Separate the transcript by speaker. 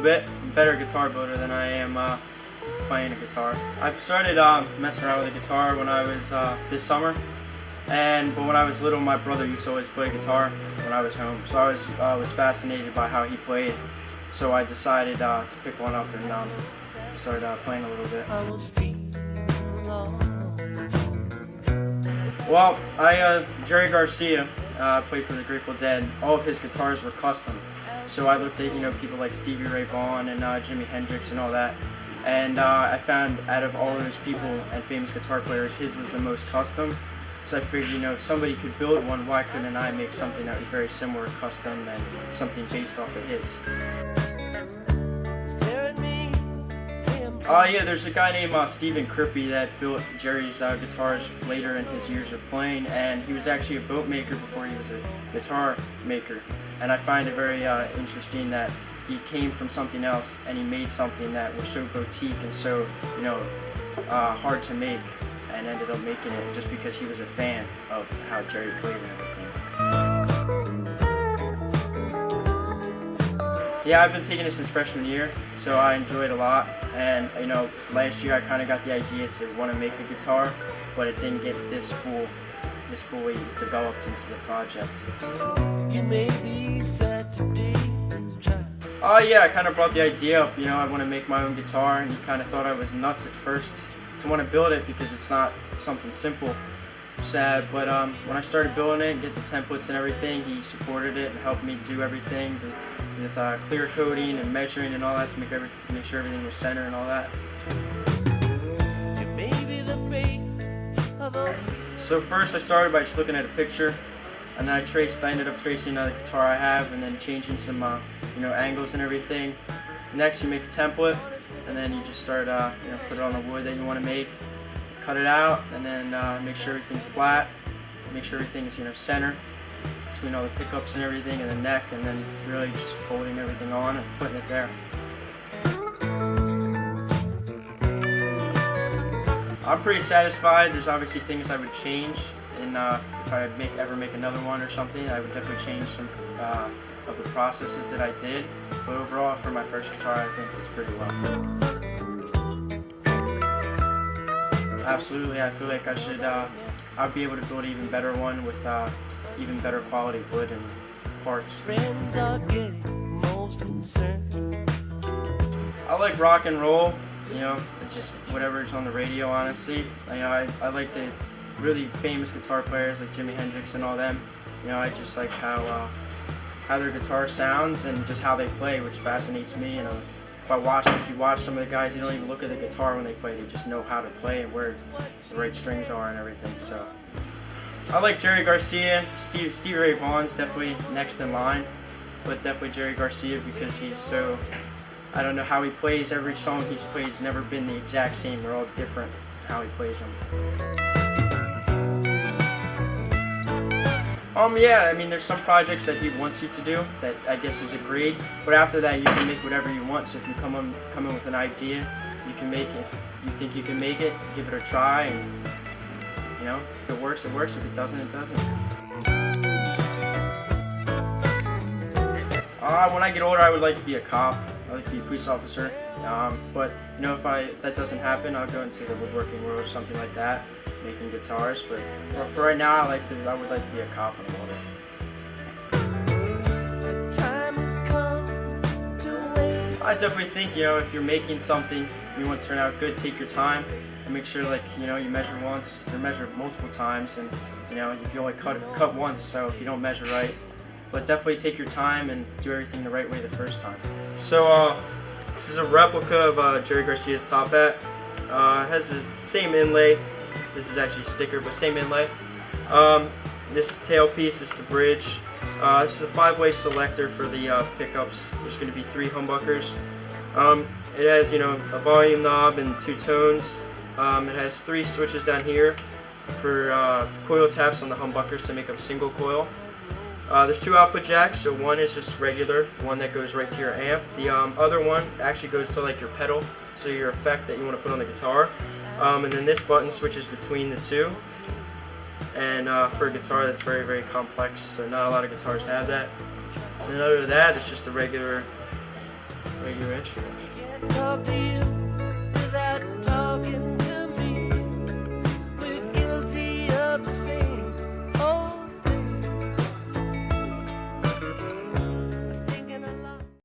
Speaker 1: bit. I'm a better guitar builder than I am playing a guitar. I started messing around with the guitar when I was this summer, but when I was little, my brother used to always play guitar when I was home, so I was fascinated by how he played. So I decided to pick one up and start playing a little bit. Well, Jerry Garcia played for the Grateful Dead. All of his guitars were custom. So I looked at people like Stevie Ray Vaughan and Jimi Hendrix and all that, and I found out of all those people and famous guitar players, his was the most custom. So I figured, if somebody could build one, why couldn't I make something that was very similar, custom, and something based off of his? Yeah, there's a guy named Stephen Crippy that built Jerry's guitars later in his years of playing, and he was actually a boat maker before he was a guitar maker. And I find it very interesting that he came from something else and he made something that was so boutique and so, hard to make, and ended up making it just because he was a fan of how Jerry played and everything. Yeah, I've been taking it since freshman year, so I enjoy it a lot. And last year I kind of got the idea to want to make a guitar, but it didn't get this fully developed into the project. You may be sad today. Yeah, I kind of brought the idea up. I want to make my own guitar, and he kind of thought I was nuts at first to want to build it because it's not something simple. Sad, but when I started building it and get the templates and everything, he supported it and helped me do everything with clear coding and measuring and all that to make sure everything was centered and all that. So first I started by just looking at a picture, and then I ended up tracing the guitar I have and then changing some angles and everything. Next you make a template, and then you just start put it on the wood that you want to make. Cut it out, and then make sure everything's flat, make sure everything's center between all the pickups and everything and the neck, and then really just holding everything on and putting it there. I'm pretty satisfied. There's obviously things I would change, and if I ever make another one or something, I would definitely change some of the processes that I did, but overall for my first guitar I think it's pretty well. Absolutely, I feel like I'd be able to build an even better one with even better quality wood and parts. I like rock and roll, it's just whatever's on the radio, honestly. I like the really famous guitar players like Jimi Hendrix and all them. I just like how their guitar sounds and just how they play, which fascinates me. If you watch some of the guys, you don't even look at the guitar when they play, they just know how to play and where the right strings are and everything. So I like Jerry Garcia. Stevie Ray Vaughan's definitely next in line, but definitely Jerry Garcia because he's so, I don't know how he plays. Every song he's played has never been the exact same. They're all different how he plays them. Yeah, there's some projects that he wants you to do that I guess is agreed, but after that you can make whatever you want. So if you come in with an idea, you can make it. If you think you can make it, give it a try, and if it works, it works. If it doesn't, it doesn't. When I get older, I would like to be a cop. I like to be a police officer. But if that doesn't happen, I'll go into the woodworking world or something like that, making guitars. But for right now, I would like to be a cop when I'm older. I definitely think if you're making something, you want it to turn out good, take your time and make sure you measure once or measure multiple times, and if you only cut once, so if you don't measure right, but definitely take your time and do everything the right way the first time. So this is a replica of Jerry Garcia's top hat. It has the same inlay. This is actually a sticker, but same inlay. This tailpiece is the bridge. This is a 5-way selector for the pickups. There's going to be 3 humbuckers. It has a volume knob and 2 tones. It has 3 switches down here for coil taps on the humbuckers to make up single coil. There's 2 output jacks, so one is just regular, one that goes right to your amp. The other one actually goes to your pedal, so your effect that you want to put on the guitar. And then this button switches between the 2. And for a guitar that's very, very complex, so not a lot of guitars have that. And then other than that, it's just a regular Thank you, Rich.
Speaker 2: Talk to you